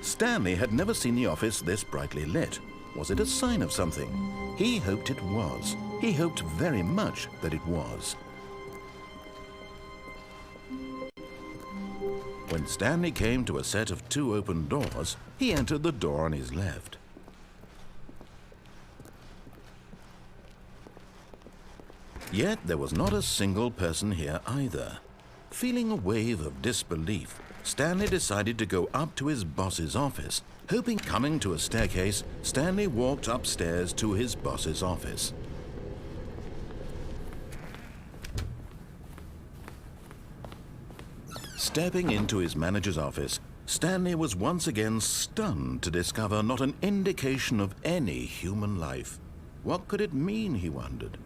Stanley had never seen the office this brightly lit. Was it a sign of something? He hoped it was. He hoped very much that it was. When Stanley came to a set of 2 open doors, he entered the door on his left. Yet there was not a single person here either. Feeling a wave of disbelief, Stanley decided to go up to his boss's office. Hoping coming to a staircase, Stanley walked upstairs to his boss's office. Stepping into his manager's office, Stanley was once again stunned to discover not an indication of any human life. What could it mean, he wondered.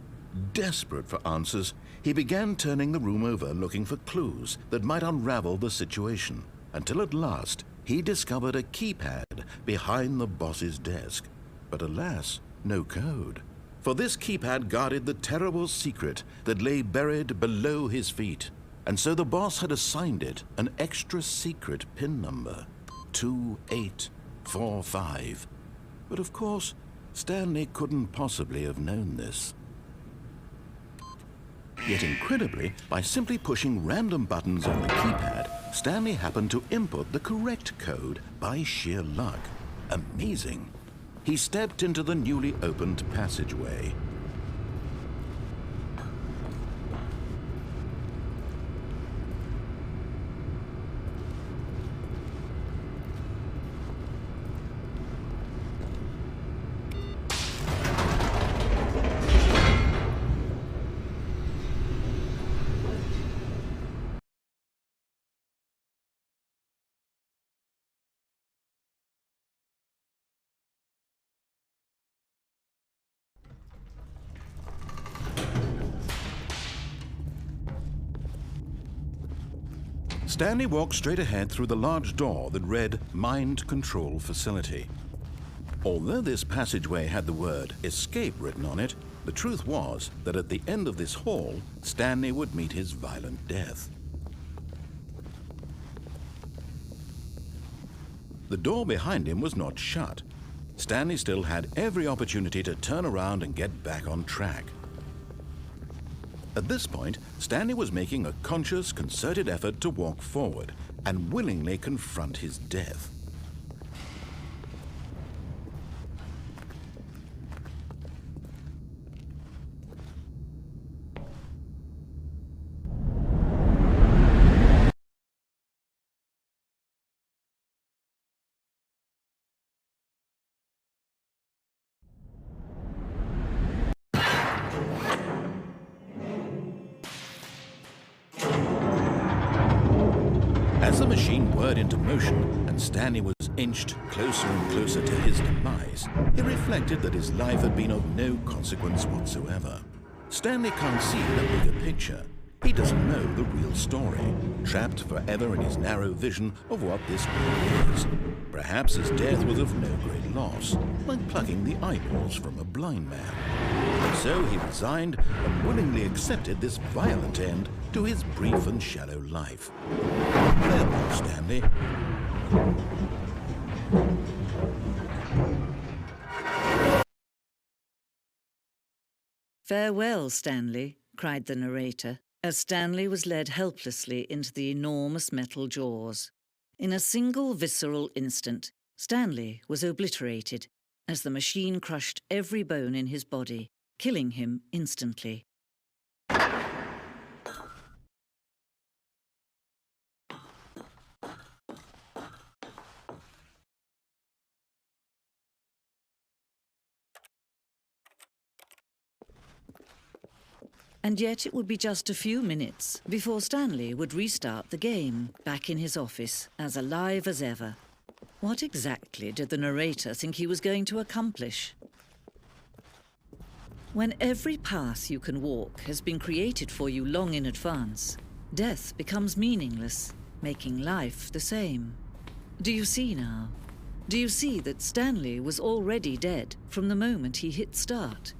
Desperate for answers, he began turning the room over looking for clues that might unravel the situation, until at last he discovered a keypad behind the boss's desk. But alas, no code. For this keypad guarded the terrible secret that lay buried below his feet. And so the boss had assigned it an extra secret PIN number, 2845. But of course, Stanley couldn't possibly have known this. Yet incredibly, by simply pushing random buttons on the keypad, Stanley happened to input the correct code by sheer luck. Amazing. He stepped into the newly opened passageway. Stanley walked straight ahead through the large door that read Mind Control Facility. Although this passageway had the word escape written on it, the truth was that at the end of this hall, Stanley would meet his violent death. The door behind him was not shut. Stanley still had every opportunity to turn around and get back on track. At this point, Stanley was making a conscious, concerted effort to walk forward and willingly confront his death. As the machine whirred into motion and Stanley was inched closer and closer to his demise, he reflected that his life had been of no consequence whatsoever. Stanley can't see the bigger picture. He doesn't know the real story, trapped forever in his narrow vision of what this world is. Perhaps his death was of no great loss, like plucking the eyeballs from a blind man. And so he resigned and willingly accepted this violent end to his brief and shallow life. Farewell, Stanley. "Farewell, Stanley," cried the narrator, as Stanley was led helplessly into the enormous metal jaws. In a single visceral instant, Stanley was obliterated as the machine crushed every bone in his body, killing him instantly. And yet it would be just a few minutes before Stanley would restart the game, back in his office, as alive as ever. What exactly did the narrator think he was going to accomplish? When every path you can walk has been created for you long in advance, death becomes meaningless, making life the same. Do you see now? Do you see that Stanley was already dead from the moment he hit start?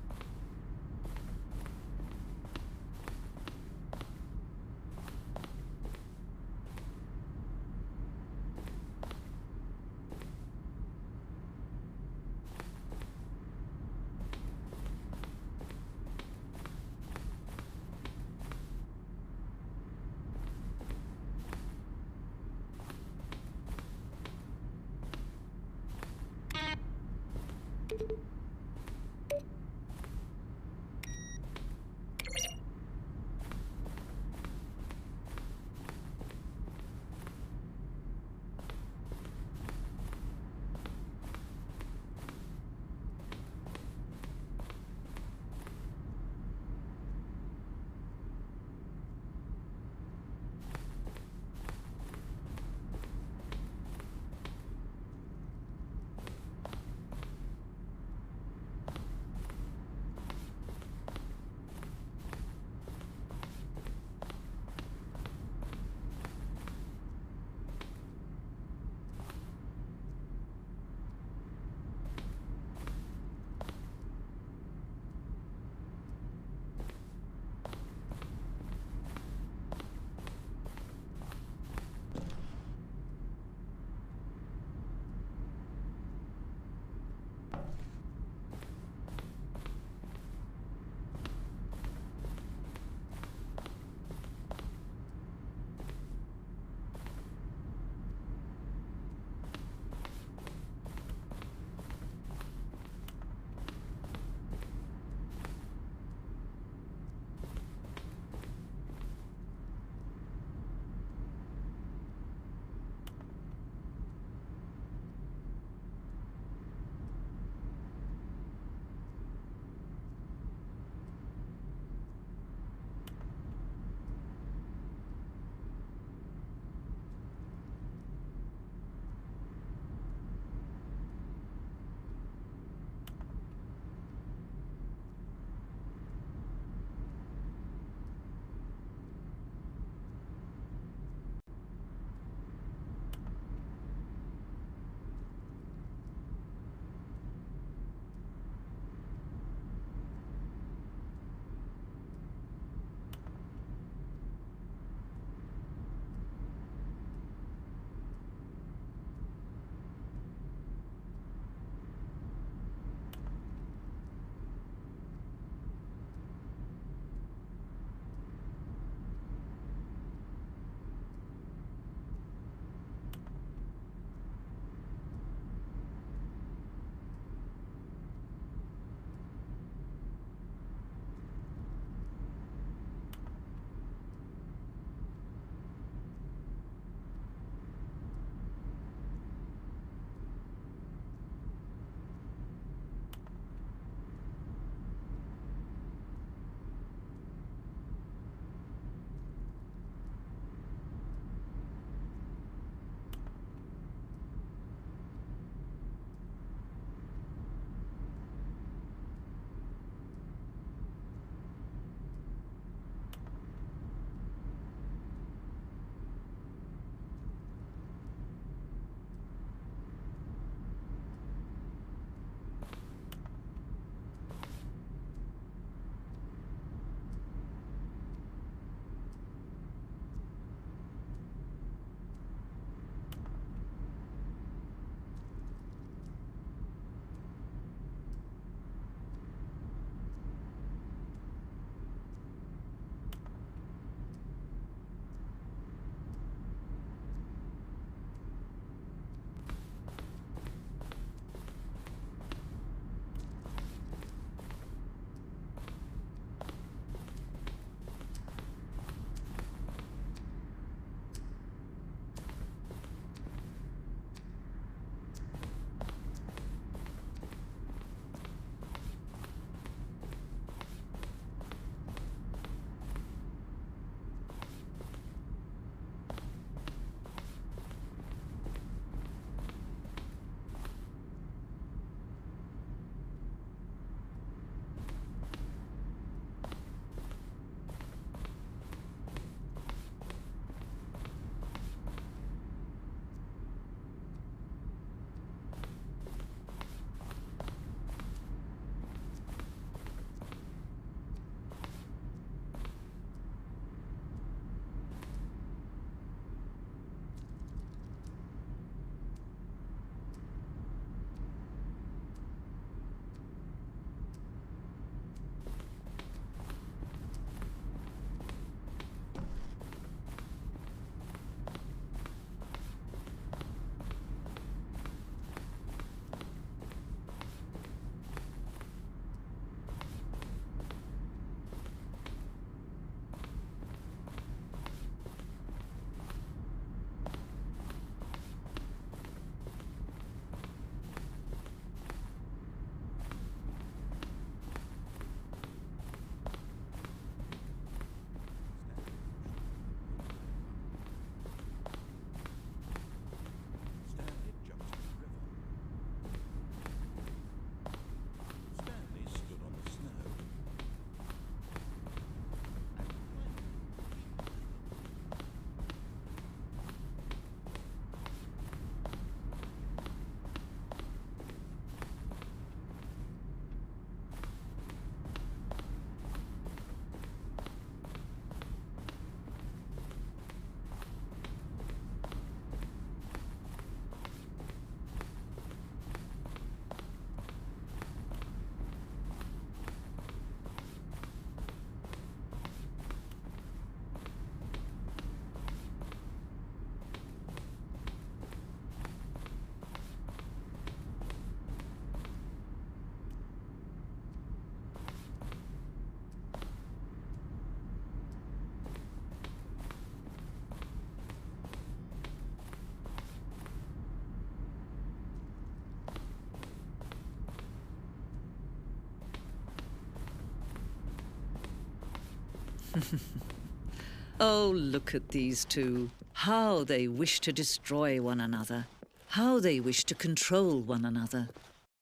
Oh, look at these two. How they wish to destroy one another. How they wish to control one another.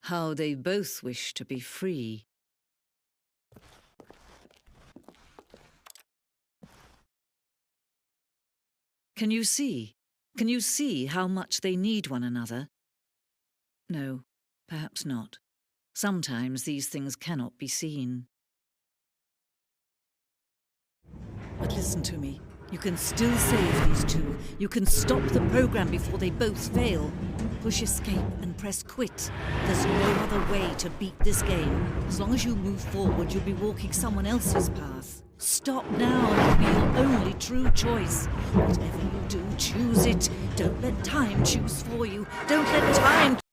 How they both wish to be free. Can you see? Can you see how much they need one another? No, perhaps not. Sometimes these things cannot be seen. But listen to me. You can still save these two. You can stop the program before they both fail. Push escape and press quit. There's no other way to beat this game. As long as you move forward, you'll be walking someone else's path. Stop now and it'll be your only true choice. Whatever you do, choose it. Don't let time choose for you. Don't let time...